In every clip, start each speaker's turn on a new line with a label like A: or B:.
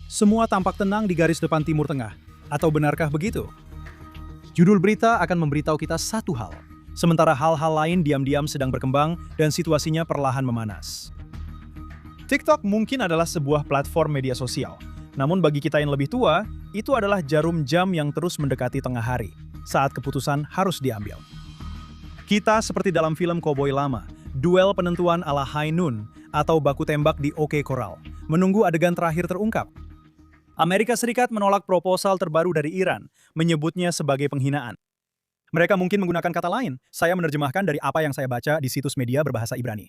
A: Semua tampak tenang di garis depan Timur Tengah. Atau benarkah begitu? Judul berita akan memberitahu kita satu hal, sementara hal-hal lain diam-diam sedang berkembang dan situasinya perlahan memanas. TikTok mungkin adalah sebuah platform media sosial, namun bagi kita yang lebih tua, itu adalah jarum jam yang terus mendekati tengah hari, saat keputusan harus diambil. Kita seperti dalam film koboi lama, duel penentuan ala High Noon atau baku tembak di OK Corral, menunggu adegan terakhir terungkap. Amerika Serikat menolak proposal terbaru dari Iran, menyebutnya sebagai penghinaan. Mereka mungkin menggunakan kata lain, saya menerjemahkan dari apa yang saya baca di situs media berbahasa Ibrani.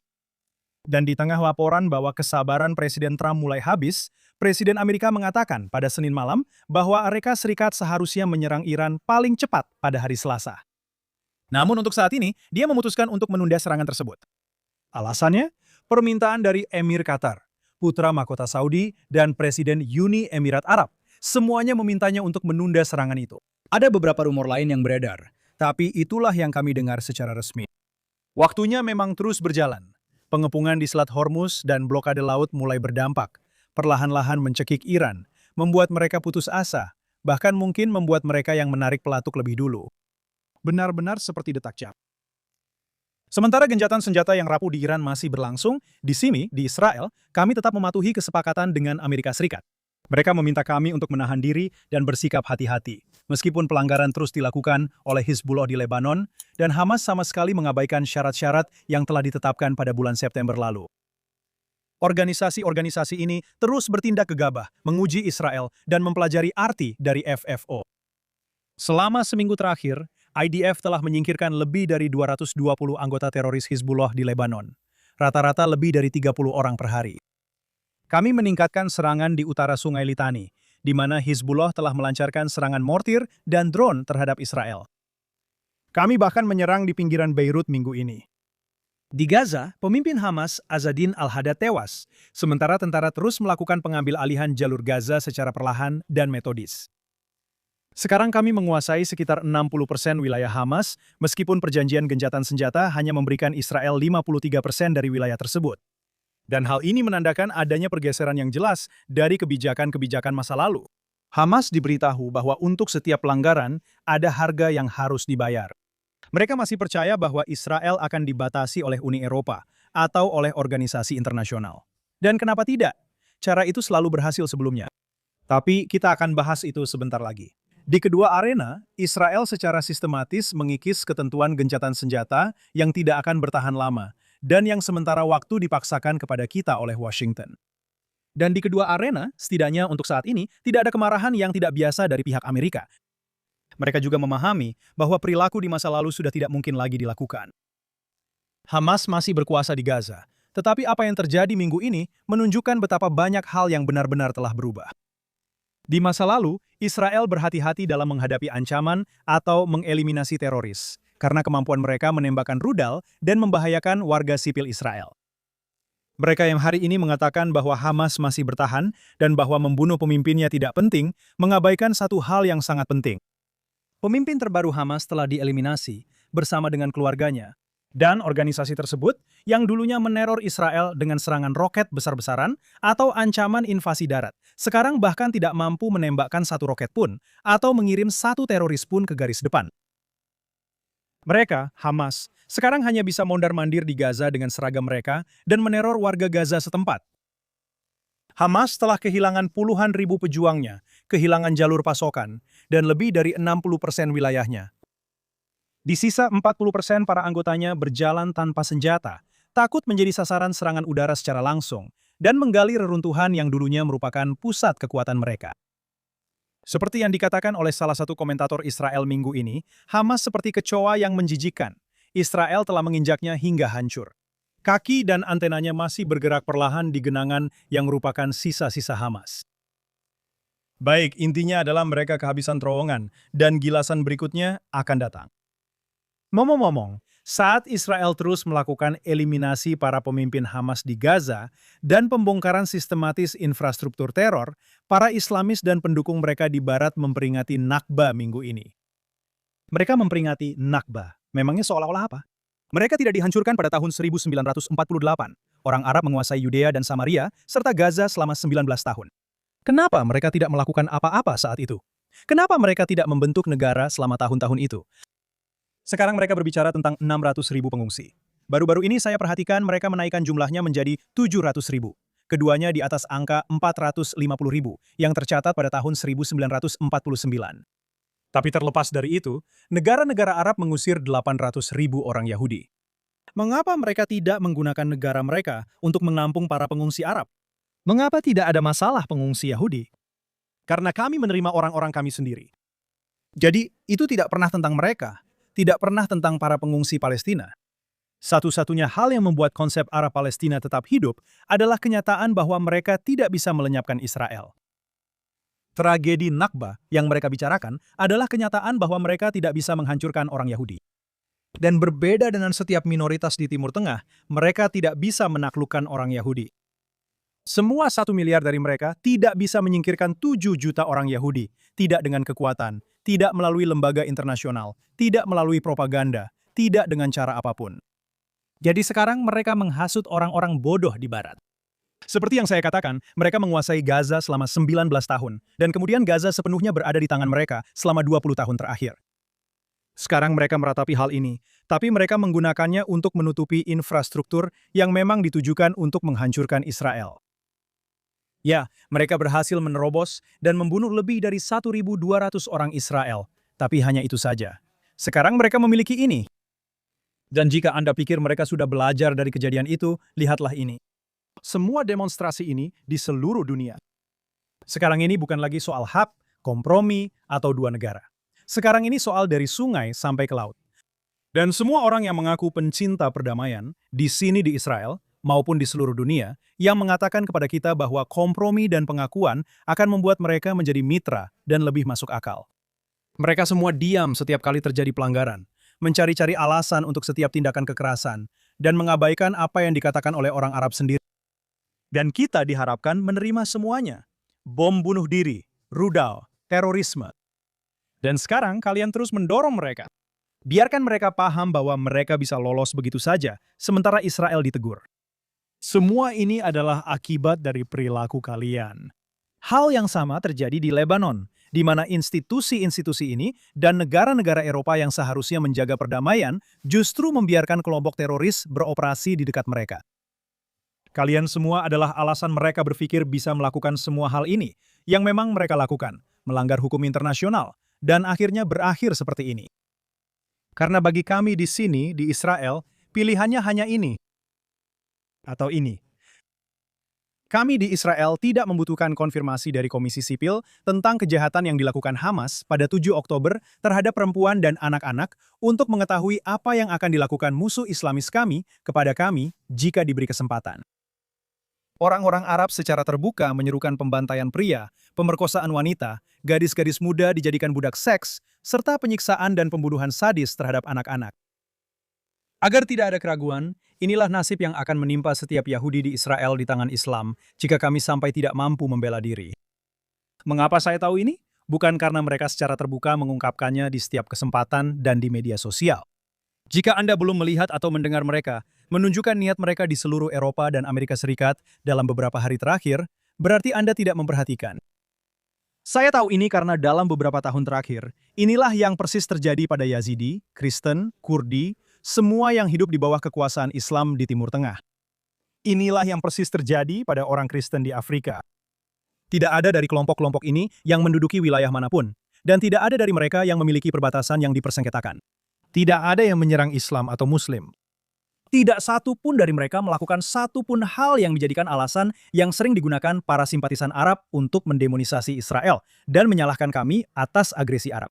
A: Dan di tengah laporan bahwa kesabaran Presiden Trump mulai habis, Presiden Amerika mengatakan pada Senin malam bahwa Amerika Serikat seharusnya menyerang Iran paling cepat pada hari Selasa. Namun untuk saat ini, dia memutuskan untuk menunda serangan tersebut. Alasannya, permintaan dari Emir Qatar, putra mahkota Saudi, dan Presiden Uni Emirat Arab. Semuanya memintanya untuk menunda serangan itu. Ada beberapa rumor lain yang beredar, tapi itulah yang kami dengar secara resmi. Waktunya memang terus berjalan. Pengepungan di Selat Hormuz dan blokade laut mulai berdampak, perlahan-lahan mencekik Iran, membuat mereka putus asa, bahkan mungkin membuat mereka yang menarik pelatuk lebih dulu. Benar-benar seperti detak jam. Sementara gencatan senjata yang rapuh di Iran masih berlangsung, di sini, di Israel, kami tetap mematuhi kesepakatan dengan Amerika Serikat. Mereka meminta kami untuk menahan diri dan bersikap hati-hati, meskipun pelanggaran terus dilakukan oleh Hizbullah di Lebanon, dan Hamas sama sekali mengabaikan syarat-syarat yang telah ditetapkan pada bulan September lalu. Organisasi-organisasi ini terus bertindak gegabah, menguji Israel, dan mempelajari arti dari FFO. Selama seminggu terakhir, IDF telah menyingkirkan lebih dari 220 anggota teroris Hizbullah di Lebanon. Rata-rata lebih dari 30 orang per hari. Kami meningkatkan serangan di utara Sungai Litani, di mana Hizbullah telah melancarkan serangan mortir dan drone terhadap Israel. Kami bahkan menyerang di pinggiran Beirut minggu ini. Di Gaza, pemimpin Hamas, Azzadin al-Haddad tewas, sementara tentara terus melakukan pengambil alihan jalur Gaza secara perlahan dan metodis. Sekarang kami menguasai sekitar 60% wilayah Hamas, meskipun perjanjian gencatan senjata hanya memberikan Israel 53% dari wilayah tersebut. Dan hal ini menandakan adanya pergeseran yang jelas dari kebijakan-kebijakan masa lalu. Hamas diberitahu bahwa untuk setiap pelanggaran, ada harga yang harus dibayar. Mereka masih percaya bahwa Israel akan dibatasi oleh Uni Eropa atau oleh organisasi internasional. Dan kenapa tidak? Cara itu selalu berhasil sebelumnya. Tapi kita akan bahas itu sebentar lagi. Di kedua arena, Israel secara sistematis mengikis ketentuan gencatan senjata yang tidak akan bertahan lama, dan yang sementara waktu dipaksakan kepada kita oleh Washington. Dan di kedua arena, setidaknya untuk saat ini, tidak ada kemarahan yang tidak biasa dari pihak Amerika. Mereka juga memahami bahwa perilaku di masa lalu sudah tidak mungkin lagi dilakukan. Hamas masih berkuasa di Gaza, tetapi apa yang terjadi minggu ini menunjukkan betapa banyak hal yang benar-benar telah berubah. Di masa lalu, Israel berhati-hati dalam menghadapi ancaman atau mengeliminasi teroris, karena kemampuan mereka menembakkan rudal dan membahayakan warga sipil Israel. Mereka yang hari ini mengatakan bahwa Hamas masih bertahan dan bahwa membunuh pemimpinnya tidak penting, mengabaikan satu hal yang sangat penting. Pemimpin terbaru Hamas telah dieliminasi bersama dengan keluarganya, dan organisasi tersebut yang dulunya meneror Israel dengan serangan roket besar-besaran atau ancaman invasi darat, sekarang bahkan tidak mampu menembakkan satu roket pun atau mengirim satu teroris pun ke garis depan. Mereka, Hamas, sekarang hanya bisa mondar-mandir di Gaza dengan seragam mereka dan meneror warga Gaza setempat. Hamas telah kehilangan puluhan ribu pejuangnya, kehilangan jalur pasokan, dan lebih dari 60% wilayahnya. Di sisa 40% para anggotanya berjalan tanpa senjata, takut menjadi sasaran serangan udara secara langsung, dan menggali reruntuhan yang dulunya merupakan pusat kekuatan mereka. Seperti yang dikatakan oleh salah satu komentator Israel minggu ini, Hamas seperti kecoa yang menjijikkan. Israel telah menginjaknya hingga hancur. Kaki dan antenanya masih bergerak perlahan di genangan yang merupakan sisa-sisa Hamas. Baik, intinya adalah mereka kehabisan terowongan, dan gilasan berikutnya akan datang. Ngomong-ngomong, saat Israel terus melakukan eliminasi para pemimpin Hamas di Gaza dan pembongkaran sistematis infrastruktur teror, para Islamis dan pendukung mereka di Barat memperingati Nakba minggu ini. Mereka memperingati Nakba. Memangnya seolah-olah apa? Mereka tidak dihancurkan pada tahun 1948. Orang Arab menguasai Yudea dan Samaria, serta Gaza selama 19 tahun. Kenapa mereka tidak melakukan apa-apa saat itu? Kenapa mereka tidak membentuk negara selama tahun-tahun itu? Sekarang mereka berbicara tentang 600.000 pengungsi. Baru-baru ini saya perhatikan mereka menaikkan jumlahnya menjadi 700.000. Keduanya di atas angka 450.000 yang tercatat pada tahun 1949. Tapi terlepas dari itu, negara-negara Arab mengusir 800.000 orang Yahudi. Mengapa mereka tidak menggunakan negara mereka untuk menampung para pengungsi Arab? Mengapa tidak ada masalah pengungsi Yahudi? Karena kami menerima orang-orang kami sendiri. Jadi, itu tidak pernah tentang mereka, tidak pernah tentang para pengungsi Palestina. Satu-satunya hal yang membuat konsep Arab Palestina tetap hidup adalah kenyataan bahwa mereka tidak bisa melenyapkan Israel. Tragedi Nakba yang mereka bicarakan adalah kenyataan bahwa mereka tidak bisa menghancurkan orang Yahudi. Dan berbeda dengan setiap minoritas di Timur Tengah, mereka tidak bisa menaklukkan orang Yahudi. Semua 1 miliar dari mereka tidak bisa menyingkirkan 7 juta orang Yahudi, tidak dengan kekuatan, tidak melalui lembaga internasional, tidak melalui propaganda, tidak dengan cara apapun. Jadi sekarang mereka menghasut orang-orang bodoh di Barat. Seperti yang saya katakan, mereka menguasai Gaza selama 19 tahun, dan kemudian Gaza sepenuhnya berada di tangan mereka selama 20 tahun terakhir. Sekarang mereka meratapi hal ini, tapi mereka menggunakannya untuk menutupi infrastruktur yang memang ditujukan untuk menghancurkan Israel. Ya, mereka berhasil menerobos dan membunuh lebih dari 1.200 orang Israel, tapi hanya itu saja. Sekarang mereka memiliki ini. Dan jika Anda pikir mereka sudah belajar dari kejadian itu, lihatlah ini. Semua demonstrasi ini di seluruh dunia. Sekarang ini bukan lagi soal hak, kompromi, atau dua negara. Sekarang ini soal dari sungai sampai ke laut. Dan semua orang yang mengaku pencinta perdamaian, di sini di Israel, maupun di seluruh dunia, yang mengatakan kepada kita bahwa kompromi dan pengakuan akan membuat mereka menjadi mitra dan lebih masuk akal. Mereka semua diam setiap kali terjadi pelanggaran, mencari-cari alasan untuk setiap tindakan kekerasan, dan mengabaikan apa yang dikatakan oleh orang Arab sendiri. Dan kita diharapkan menerima semuanya. Bom bunuh diri, rudal, terorisme. Dan sekarang kalian terus mendorong mereka. Biarkan mereka paham bahwa mereka bisa lolos begitu saja, sementara Israel ditegur. Semua ini adalah akibat dari perilaku kalian. Hal yang sama terjadi di Lebanon, di mana institusi-institusi ini dan negara-negara Eropa yang seharusnya menjaga perdamaian justru membiarkan kelompok teroris beroperasi di dekat mereka. Kalian semua adalah alasan mereka berpikir bisa melakukan semua hal ini, yang memang mereka lakukan, melanggar hukum internasional, dan akhirnya berakhir seperti ini. Karena bagi kami di sini, di Israel, pilihannya hanya ini, atau ini. Kami di Israel tidak membutuhkan konfirmasi dari Komisi Sipil tentang kejahatan yang dilakukan Hamas pada 7 Oktober terhadap perempuan dan anak-anak untuk mengetahui apa yang akan dilakukan musuh Islamis kami kepada kami jika diberi kesempatan. Orang-orang Arab secara terbuka menyerukan pembantaian pria, pemerkosaan wanita, gadis-gadis muda dijadikan budak seks, serta penyiksaan dan pembunuhan sadis terhadap anak-anak. Agar tidak ada keraguan, inilah nasib yang akan menimpa setiap Yahudi di Israel di tangan Islam jika kami sampai tidak mampu membela diri. Mengapa saya tahu ini? Bukan karena mereka secara terbuka mengungkapkannya di setiap kesempatan dan di media sosial. Jika Anda belum melihat atau mendengar mereka, menunjukkan niat mereka di seluruh Eropa dan Amerika Serikat dalam beberapa hari terakhir, berarti Anda tidak memperhatikan. Saya tahu ini karena dalam beberapa tahun terakhir, inilah yang persis terjadi pada Yazidi, Kristen, Kurdi, semua yang hidup di bawah kekuasaan Islam di Timur Tengah. Inilah yang persis terjadi pada orang Kristen di Afrika. Tidak ada dari kelompok-kelompok ini yang menduduki wilayah manapun, dan tidak ada dari mereka yang memiliki perbatasan yang dipersengketakan. Tidak ada yang menyerang Islam atau Muslim. Tidak satu pun dari mereka melakukan satu pun hal yang dijadikan alasan yang sering digunakan para simpatisan Arab untuk mendemonisasi Israel dan menyalahkan kami atas agresi Arab.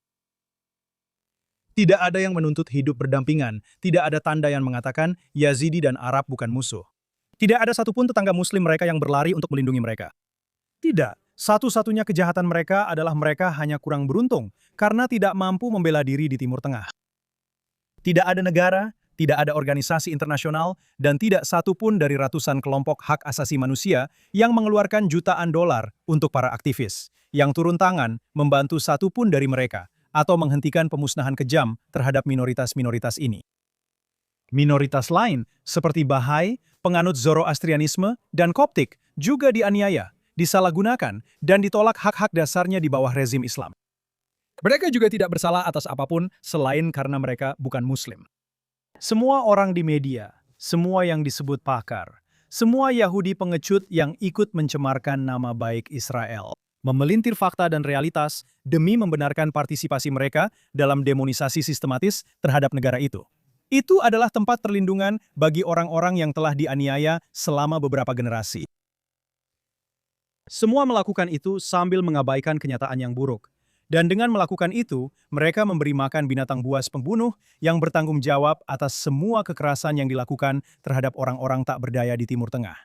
A: Tidak ada yang menuntut hidup berdampingan, tidak ada tanda yang mengatakan Yazidi dan Arab bukan musuh. Tidak ada satupun tetangga Muslim mereka yang berlari untuk melindungi mereka. Tidak, satu-satunya kejahatan mereka adalah mereka hanya kurang beruntung karena tidak mampu membela diri di Timur Tengah. Tidak ada negara, tidak ada organisasi internasional, dan tidak satupun dari ratusan kelompok hak asasi manusia yang mengeluarkan jutaan dolar untuk para aktivis, yang turun tangan membantu satupun dari mereka, atau menghentikan pemusnahan kejam terhadap minoritas-minoritas ini. Minoritas lain, seperti Bahai, penganut Zoroastrianisme, dan Koptik, juga dianiaya, disalahgunakan, dan ditolak hak-hak dasarnya di bawah rezim Islam. Mereka juga tidak bersalah atas apapun selain karena mereka bukan Muslim. Semua orang di media, semua yang disebut pakar, semua Yahudi pengecut yang ikut mencemarkan nama baik Israel, memelintir fakta dan realitas demi membenarkan partisipasi mereka dalam demonisasi sistematis terhadap negara itu. Itu adalah tempat perlindungan bagi orang-orang yang telah dianiaya selama beberapa generasi. Semua melakukan itu sambil mengabaikan kenyataan yang buruk. Dan dengan melakukan itu, mereka memberi makan binatang buas pembunuh yang bertanggung jawab atas semua kekerasan yang dilakukan terhadap orang-orang tak berdaya di Timur Tengah.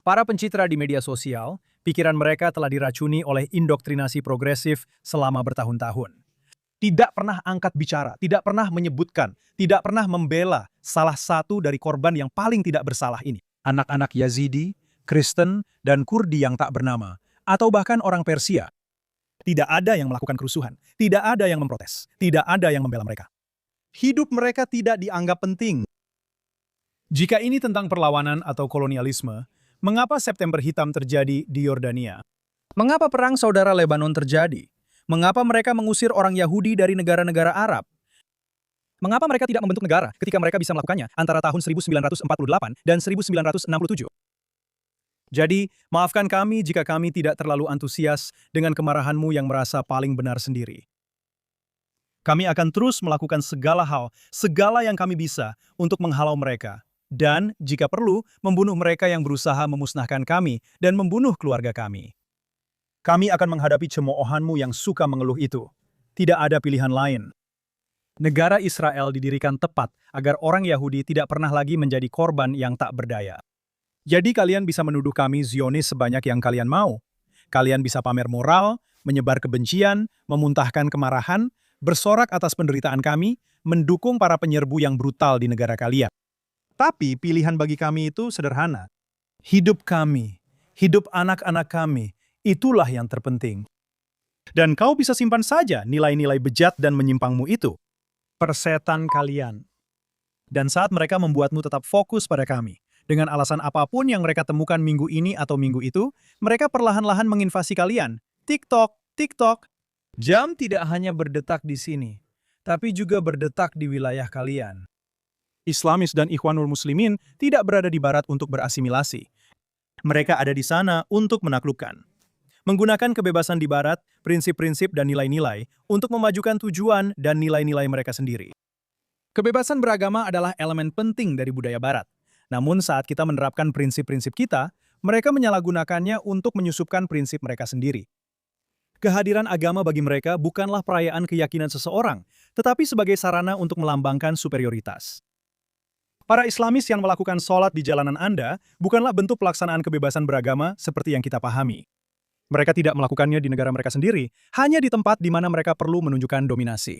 A: Para pencitra di media sosial, pikiran mereka telah diracuni oleh indoktrinasi progresif selama bertahun-tahun. Tidak pernah angkat bicara, tidak pernah menyebutkan, tidak pernah membela salah satu dari korban yang paling tidak bersalah ini. Anak-anak Yazidi, Kristen, dan Kurdi yang tak bernama, atau bahkan orang Persia. Tidak ada yang melakukan kerusuhan, tidak ada yang memprotes, tidak ada yang membela mereka. Hidup mereka tidak dianggap penting. Jika ini tentang perlawanan atau kolonialisme, mengapa September Hitam terjadi di Yordania? Mengapa Perang Saudara Lebanon terjadi? Mengapa mereka mengusir orang Yahudi dari negara-negara Arab? Mengapa mereka tidak membentuk negara ketika mereka bisa melakukannya antara tahun 1948 dan 1967? Jadi, maafkan kami jika kami tidak terlalu antusias dengan kemarahanmu yang merasa paling benar sendiri. Kami akan terus melakukan segala hal, segala yang kami bisa untuk menghalau mereka. Dan, jika perlu, membunuh mereka yang berusaha memusnahkan kami dan membunuh keluarga kami. Kami akan menghadapi cemoohanmu yang suka mengeluh itu. Tidak ada pilihan lain. Negara Israel didirikan tepat agar orang Yahudi tidak pernah lagi menjadi korban yang tak berdaya. Jadi kalian bisa menuduh kami Zionis sebanyak yang kalian mau. Kalian bisa pamer moral, menyebar kebencian, memuntahkan kemarahan, bersorak atas penderitaan kami, mendukung para penyerbu yang brutal di negara kalian. Tapi pilihan bagi kami itu sederhana. Hidup kami, hidup anak-anak kami, itulah yang terpenting. Dan kau bisa simpan saja nilai-nilai bejat dan menyimpangmu itu. Persetan kalian. Dan saat mereka membuatmu tetap fokus pada kami, dengan alasan apapun yang mereka temukan minggu ini atau minggu itu, mereka perlahan-lahan menginvasi kalian. TikTok, TikTok. Jam tidak hanya berdetak di sini, tapi juga berdetak di wilayah kalian. Islamis dan Ikhwanul Muslimin tidak berada di barat untuk berasimilasi. Mereka ada di sana untuk menaklukkan. Menggunakan kebebasan di barat, prinsip-prinsip dan nilai-nilai untuk memajukan tujuan dan nilai-nilai mereka sendiri. Kebebasan beragama adalah elemen penting dari budaya barat. Namun saat kita menerapkan prinsip-prinsip kita, mereka menyalahgunakannya untuk menyusupkan prinsip mereka sendiri. Kehadiran agama bagi mereka bukanlah perayaan keyakinan seseorang, tetapi sebagai sarana untuk melambangkan superioritas. Para Islamis yang melakukan sholat di jalanan Anda bukanlah bentuk pelaksanaan kebebasan beragama seperti yang kita pahami. Mereka tidak melakukannya di negara mereka sendiri, hanya di tempat di mana mereka perlu menunjukkan dominasi.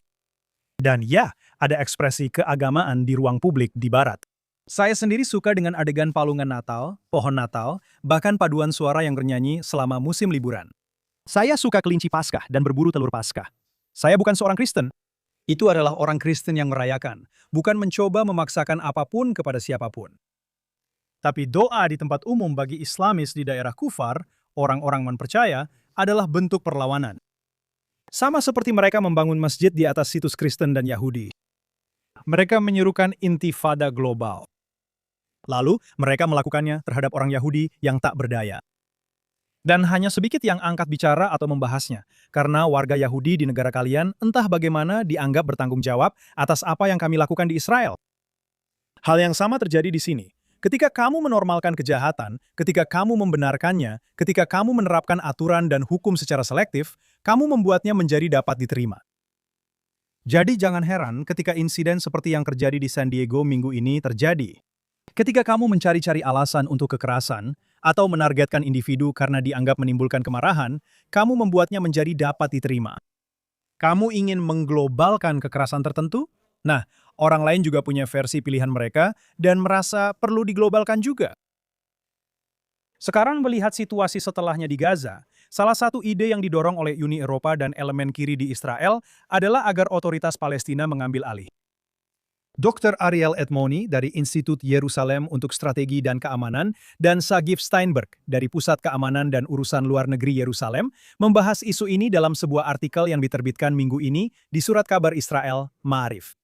A: Dan ya, ada ekspresi keagamaan di ruang publik di barat. Saya sendiri suka dengan adegan palungan Natal, pohon Natal, bahkan paduan suara yang bernyanyi selama musim liburan. Saya suka kelinci Paskah dan berburu telur Paskah. Saya bukan seorang Kristen. Itu adalah orang Kristen yang merayakan, bukan mencoba memaksakan apapun kepada siapapun. Tapi doa di tempat umum bagi Islamis di daerah kufar, orang-orang non-percaya, adalah bentuk perlawanan. Sama seperti mereka membangun masjid di atas situs Kristen dan Yahudi. Mereka menyerukan intifada global. Lalu, mereka melakukannya terhadap orang Yahudi yang tak berdaya. Dan hanya sedikit yang angkat bicara atau membahasnya, karena warga Yahudi di negara kalian entah bagaimana dianggap bertanggung jawab atas apa yang kami lakukan di Israel. Hal yang sama terjadi di sini. Ketika kamu menormalkan kejahatan, ketika kamu membenarkannya, ketika kamu menerapkan aturan dan hukum secara selektif, kamu membuatnya menjadi dapat diterima. Jadi jangan heran ketika insiden seperti yang terjadi di San Diego minggu ini terjadi. Ketika kamu mencari-cari alasan untuk kekerasan, atau menargetkan individu karena dianggap menimbulkan kemarahan, kamu membuatnya menjadi dapat diterima. Kamu ingin mengglobalkan kekerasan tertentu? Nah, orang lain juga punya versi pilihan mereka dan merasa perlu diglobalkan juga. Sekarang melihat situasi setelahnya di Gaza, salah satu ide yang didorong oleh Uni Eropa dan elemen kiri di Israel adalah agar otoritas Palestina mengambil alih. Dr. Ariel Edmoni dari Institut Yerusalem untuk Strategi dan Keamanan dan Sagif Steinberg dari Pusat Keamanan dan Urusan Luar Negeri Yerusalem membahas isu ini dalam sebuah artikel yang diterbitkan minggu ini di Surat Kabar Israel, Ma'arif.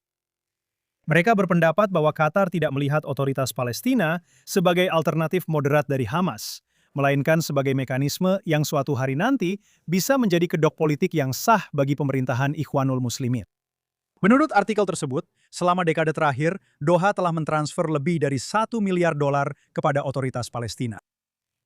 A: Mereka berpendapat bahwa Qatar tidak melihat otoritas Palestina sebagai alternatif moderat dari Hamas, melainkan sebagai mekanisme yang suatu hari nanti bisa menjadi kedok politik yang sah bagi pemerintahan Ikhwanul Muslimin. Menurut artikel tersebut, selama dekade terakhir, Doha telah mentransfer lebih dari $1 miliar kepada otoritas Palestina.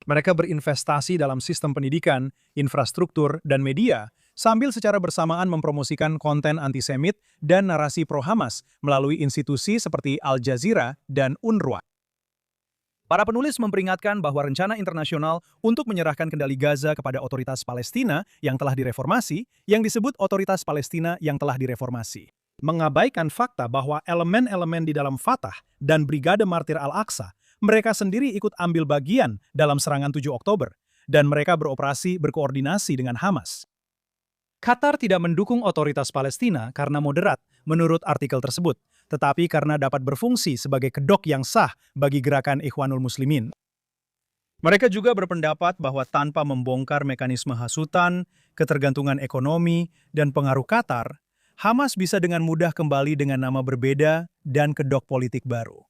A: Mereka berinvestasi dalam sistem pendidikan, infrastruktur, dan media, sambil secara bersamaan mempromosikan konten antisemit dan narasi pro-Hamas melalui institusi seperti Al Jazeera dan UNRWA. Para penulis memperingatkan bahwa rencana internasional untuk menyerahkan kendali Gaza kepada otoritas Palestina yang telah direformasi, yang disebut Otoritas Palestina yang telah direformasi, mengabaikan fakta bahwa elemen-elemen di dalam Fatah dan Brigade Martir Al-Aqsa, mereka sendiri ikut ambil bagian dalam serangan 7 Oktober, dan mereka beroperasi berkoordinasi dengan Hamas. Qatar tidak mendukung otoritas Palestina karena moderat, menurut artikel tersebut, tetapi karena dapat berfungsi sebagai kedok yang sah bagi gerakan Ikhwanul Muslimin. Mereka juga berpendapat bahwa tanpa membongkar mekanisme hasutan, ketergantungan ekonomi, dan pengaruh Qatar, Hamas bisa dengan mudah kembali dengan nama berbeda dan kedok politik baru.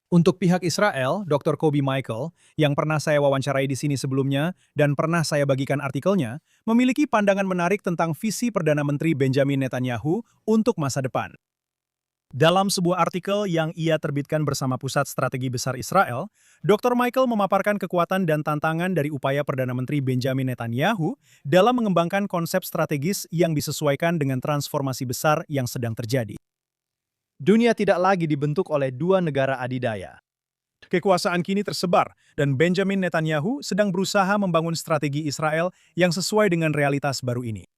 A: Untuk pihak Israel, Dr. Kobi Michael, yang pernah saya wawancarai di sini sebelumnya dan pernah saya bagikan artikelnya, memiliki pandangan menarik tentang visi Perdana Menteri Benjamin Netanyahu untuk masa depan. Dalam sebuah artikel yang ia terbitkan bersama Pusat Strategi Besar Israel, Dr. Michael memaparkan kekuatan dan tantangan dari upaya Perdana Menteri Benjamin Netanyahu dalam mengembangkan konsep strategis yang disesuaikan dengan transformasi besar yang sedang terjadi. Dunia tidak lagi dibentuk oleh dua negara adidaya. Kekuasaan kini tersebar, dan Benjamin Netanyahu sedang berusaha membangun strategi Israel yang sesuai dengan realitas baru ini.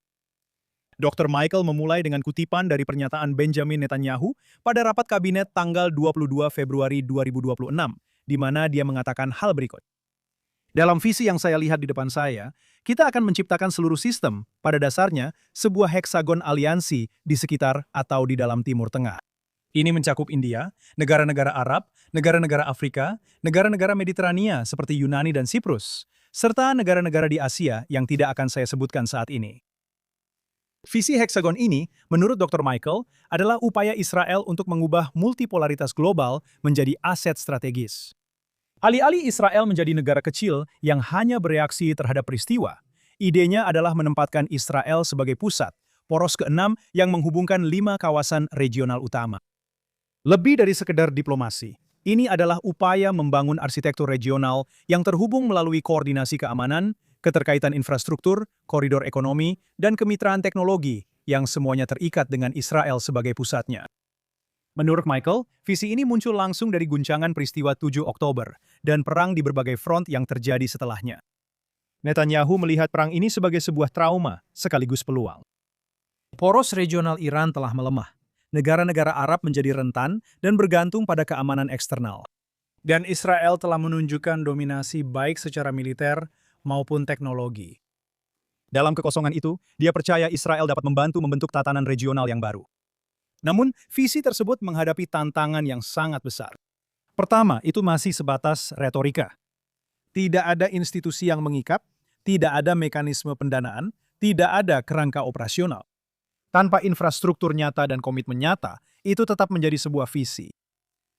A: Dr. Michael memulai dengan kutipan dari pernyataan Benjamin Netanyahu pada rapat kabinet tanggal 22 Februari 2026, di mana dia mengatakan hal berikut. Dalam visi yang saya lihat di depan saya, kita akan menciptakan seluruh sistem, pada dasarnya, sebuah heksagon aliansi di sekitar atau di dalam Timur Tengah. Ini mencakup India, negara-negara Arab, negara-negara Afrika, negara-negara Mediterania seperti Yunani dan Siprus, serta negara-negara di Asia yang tidak akan saya sebutkan saat ini. Visi heksagon ini, menurut Dr. Michael, adalah upaya Israel untuk mengubah multipolaritas global menjadi aset strategis. Alih-alih Israel menjadi negara kecil yang hanya bereaksi terhadap peristiwa, idenya adalah menempatkan Israel sebagai pusat, poros ke-6 yang menghubungkan 5 kawasan regional utama. Lebih dari sekedar diplomasi, ini adalah upaya membangun arsitektur regional yang terhubung melalui koordinasi keamanan, keterkaitan infrastruktur, koridor ekonomi, dan kemitraan teknologi yang semuanya terikat dengan Israel sebagai pusatnya. Menurut Michael, visi ini muncul langsung dari guncangan peristiwa 7 Oktober dan perang di berbagai front yang terjadi setelahnya. Netanyahu melihat perang ini sebagai sebuah trauma sekaligus peluang. Poros regional Iran telah melemah. Negara-negara Arab menjadi rentan dan bergantung pada keamanan eksternal. Dan Israel telah menunjukkan dominasi baik secara militer maupun teknologi. Dalam kekosongan itu, dia percaya Israel dapat membantu membentuk tatanan regional yang baru. Namun, visi tersebut menghadapi tantangan yang sangat besar. Pertama, itu masih sebatas retorika. Tidak ada institusi yang mengikat, tidak ada mekanisme pendanaan, tidak ada kerangka operasional. Tanpa infrastruktur nyata dan komitmen nyata, itu tetap menjadi sebuah visi.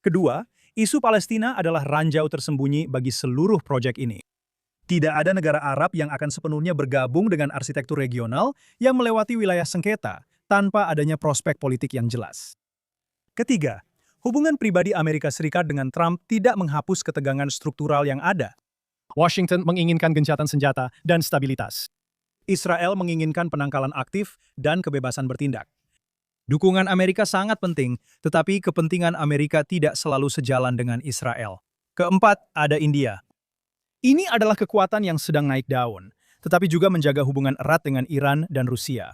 A: Kedua, isu Palestina adalah ranjau tersembunyi bagi seluruh proyek ini. Tidak ada negara Arab yang akan sepenuhnya bergabung dengan arsitektur regional yang melewati wilayah sengketa tanpa adanya prospek politik yang jelas. Ketiga, hubungan pribadi Amerika Serikat dengan Trump tidak menghapus ketegangan struktural yang ada. Washington menginginkan gencatan senjata dan stabilitas. Israel menginginkan penangkalan aktif dan kebebasan bertindak. Dukungan Amerika sangat penting, tetapi kepentingan Amerika tidak selalu sejalan dengan Israel. Keempat, ada India. Ini adalah kekuatan yang sedang naik daun, tetapi juga menjaga hubungan erat dengan Iran dan Rusia.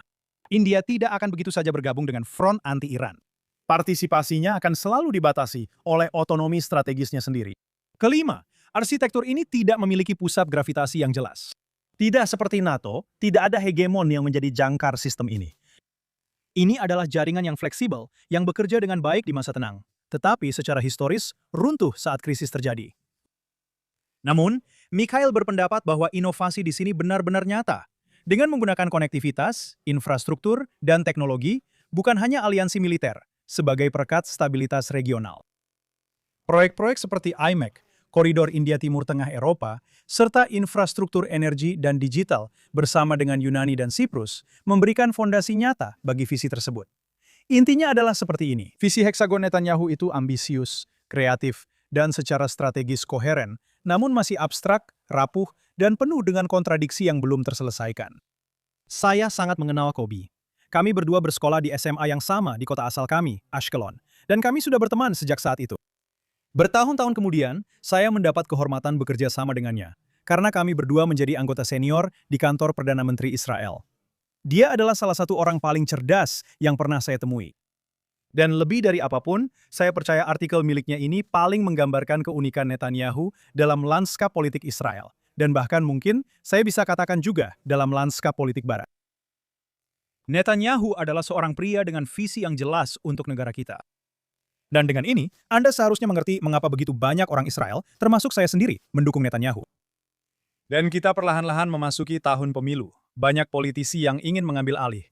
A: India tidak akan begitu saja bergabung dengan front anti-Iran. Partisipasinya akan selalu dibatasi oleh otonomi strategisnya sendiri. Kelima, arsitektur ini tidak memiliki pusat gravitasi yang jelas. Tidak seperti NATO, tidak ada hegemon yang menjadi jangkar sistem ini. Ini adalah jaringan yang fleksibel, yang bekerja dengan baik di masa tenang, tetapi secara historis runtuh saat krisis terjadi. Namun, Mikhail berpendapat bahwa inovasi di sini benar-benar nyata. Dengan menggunakan konektivitas, infrastruktur, dan teknologi, bukan hanya aliansi militer, sebagai perekat stabilitas regional. Proyek-proyek seperti IMEC, Koridor India Timur Tengah Eropa, serta infrastruktur energi dan digital bersama dengan Yunani dan Siprus memberikan fondasi nyata bagi visi tersebut. Intinya adalah seperti ini. Visi heksagon Netanyahu itu ambisius, kreatif, dan secara strategis koheren, namun masih abstrak, rapuh, dan penuh dengan kontradiksi yang belum terselesaikan. Saya sangat mengenal Kobi. Kami berdua bersekolah di SMA yang sama di kota asal kami, Ashkelon, dan kami sudah berteman sejak saat itu. Bertahun-tahun kemudian, saya mendapat kehormatan bekerja sama dengannya, karena kami berdua menjadi anggota senior di kantor Perdana Menteri Israel. Dia adalah salah satu orang paling cerdas yang pernah saya temui. Dan lebih dari apapun, saya percaya artikel miliknya ini paling menggambarkan keunikan Netanyahu dalam lanskap politik Israel, dan bahkan mungkin saya bisa katakan juga dalam lanskap politik Barat. Netanyahu adalah seorang pria dengan visi yang jelas untuk negara kita. Dan dengan ini, Anda seharusnya mengerti mengapa begitu banyak orang Israel, termasuk saya sendiri, mendukung Netanyahu. Dan kita perlahan-lahan memasuki tahun pemilu. Banyak politisi yang ingin mengambil alih.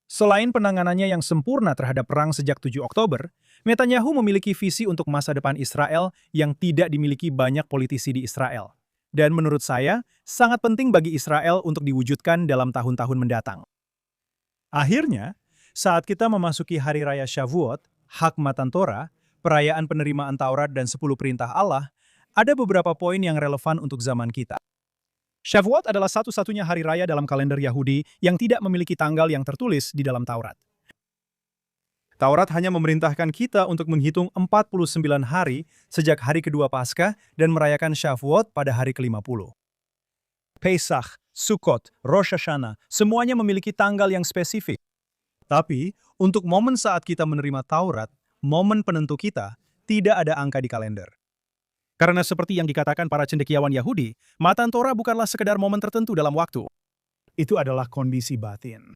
A: Selain penanganannya yang sempurna terhadap perang sejak 7 Oktober, Netanyahu memiliki visi untuk masa depan Israel yang tidak dimiliki banyak politisi di Israel. Dan menurut saya, sangat penting bagi Israel untuk diwujudkan dalam tahun-tahun mendatang. Akhirnya, saat kita memasuki Hari Raya Shavuot, Hak Matan Torah, perayaan penerimaan Taurat dan 10 perintah Allah, ada beberapa poin yang relevan untuk zaman kita. Shavuot adalah satu-satunya hari raya dalam kalender Yahudi yang tidak memiliki tanggal yang tertulis di dalam Taurat. Taurat hanya memerintahkan kita untuk menghitung 49 hari sejak hari kedua Paskah dan merayakan Shavuot pada hari ke-50. Pesach, Sukkot, Rosh Hashanah, semuanya memiliki tanggal yang spesifik. Tapi, untuk momen saat kita menerima Taurat, momen penentu kita, tidak ada angka di kalender. Karena seperti yang dikatakan para cendekiawan Yahudi, Matan Torah bukanlah sekedar momen tertentu dalam waktu. Itu adalah kondisi batin.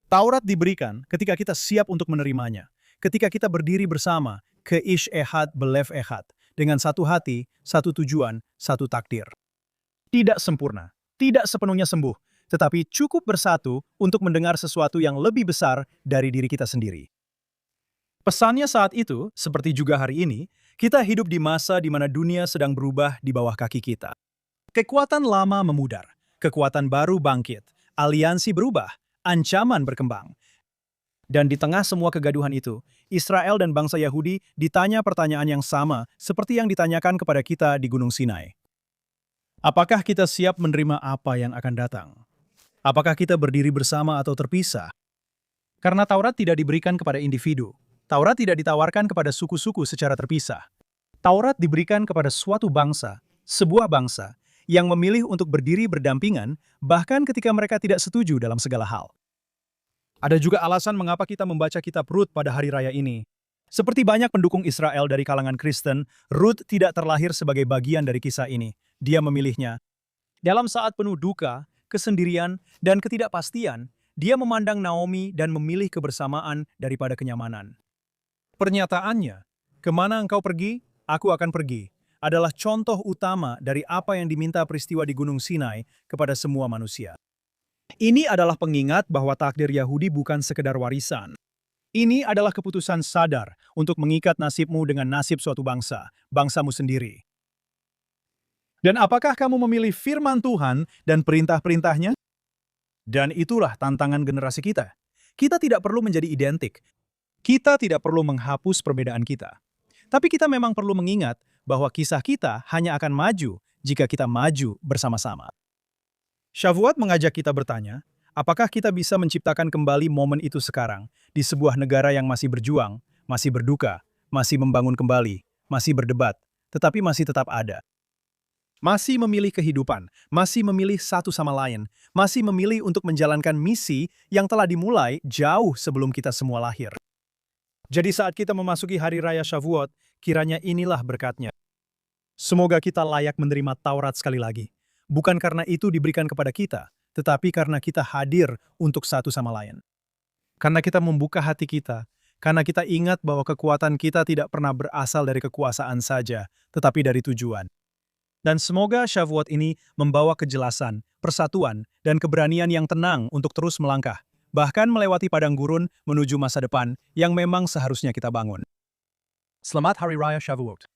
A: Taurat diberikan ketika kita siap untuk menerimanya, ketika kita berdiri bersama, keish ehad belev ehad, dengan satu hati, satu tujuan, satu takdir. Tidak sempurna, tidak sepenuhnya sembuh, tetapi cukup bersatu untuk mendengar sesuatu yang lebih besar dari diri kita sendiri. Pesannya saat itu, seperti juga hari ini, kita hidup di masa di mana dunia sedang berubah di bawah kaki kita. Kekuatan lama memudar, kekuatan baru bangkit, aliansi berubah, ancaman berkembang. Dan di tengah semua kegaduhan itu, Israel dan bangsa Yahudi ditanya pertanyaan yang sama seperti yang ditanyakan kepada kita di Gunung Sinai. Apakah kita siap menerima apa yang akan datang? Apakah kita berdiri bersama atau terpisah? Karena Taurat tidak diberikan kepada individu. Taurat tidak ditawarkan kepada suku-suku secara terpisah. Taurat diberikan kepada suatu bangsa, sebuah bangsa, yang memilih untuk berdiri berdampingan, bahkan ketika mereka tidak setuju dalam segala hal. Ada juga alasan mengapa kita membaca kitab Rut pada hari raya ini. Seperti banyak pendukung Israel dari kalangan Kristen, Rut tidak terlahir sebagai bagian dari kisah ini. Dia memilihnya. Dalam saat penuh duka, kesendirian, dan ketidakpastian, dia memandang Naomi dan memilih kebersamaan daripada kenyamanan. Pernyataannya, "Kemana engkau pergi? Aku akan pergi," adalah contoh utama dari apa yang diminta peristiwa di Gunung Sinai kepada semua manusia. Ini adalah pengingat bahwa takdir Yahudi bukan sekedar warisan. Ini adalah keputusan sadar untuk mengikat nasibmu dengan nasib suatu bangsa, bangsamu sendiri. Dan apakah kamu memilih firman Tuhan dan perintah-perintahnya? Dan itulah tantangan generasi kita. Kita tidak perlu menjadi identik. Kita tidak perlu menghapus perbedaan kita. Tapi kita memang perlu mengingat bahwa kisah kita hanya akan maju jika kita maju bersama-sama. Shavuot mengajak kita bertanya, apakah kita bisa menciptakan kembali momen itu sekarang di sebuah negara yang masih berjuang, masih berduka, masih membangun kembali, masih berdebat, tetapi masih tetap ada. Masih memilih kehidupan, masih memilih satu sama lain, masih memilih untuk menjalankan misi yang telah dimulai jauh sebelum kita semua lahir. Jadi saat kita memasuki Hari Raya Shavuot, kiranya inilah berkatnya. Semoga kita layak menerima Taurat sekali lagi. Bukan karena itu diberikan kepada kita, tetapi karena kita hadir untuk satu sama lain. Karena kita membuka hati kita, karena kita ingat bahwa kekuatan kita tidak pernah berasal dari kekuasaan saja, tetapi dari tujuan. Dan semoga Shavuot ini membawa kejelasan, persatuan, dan keberanian yang tenang untuk terus melangkah, bahkan melewati padang gurun menuju masa depan yang memang seharusnya kita bangun. Selamat Hari Raya Shavuot.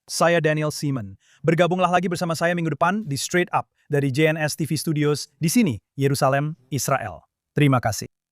A: Saya Daniel Seaman. Bergabunglah lagi bersama saya minggu depan di Straight Up dari JNS TV Studios di sini, Yerusalem, Israel. Terima kasih.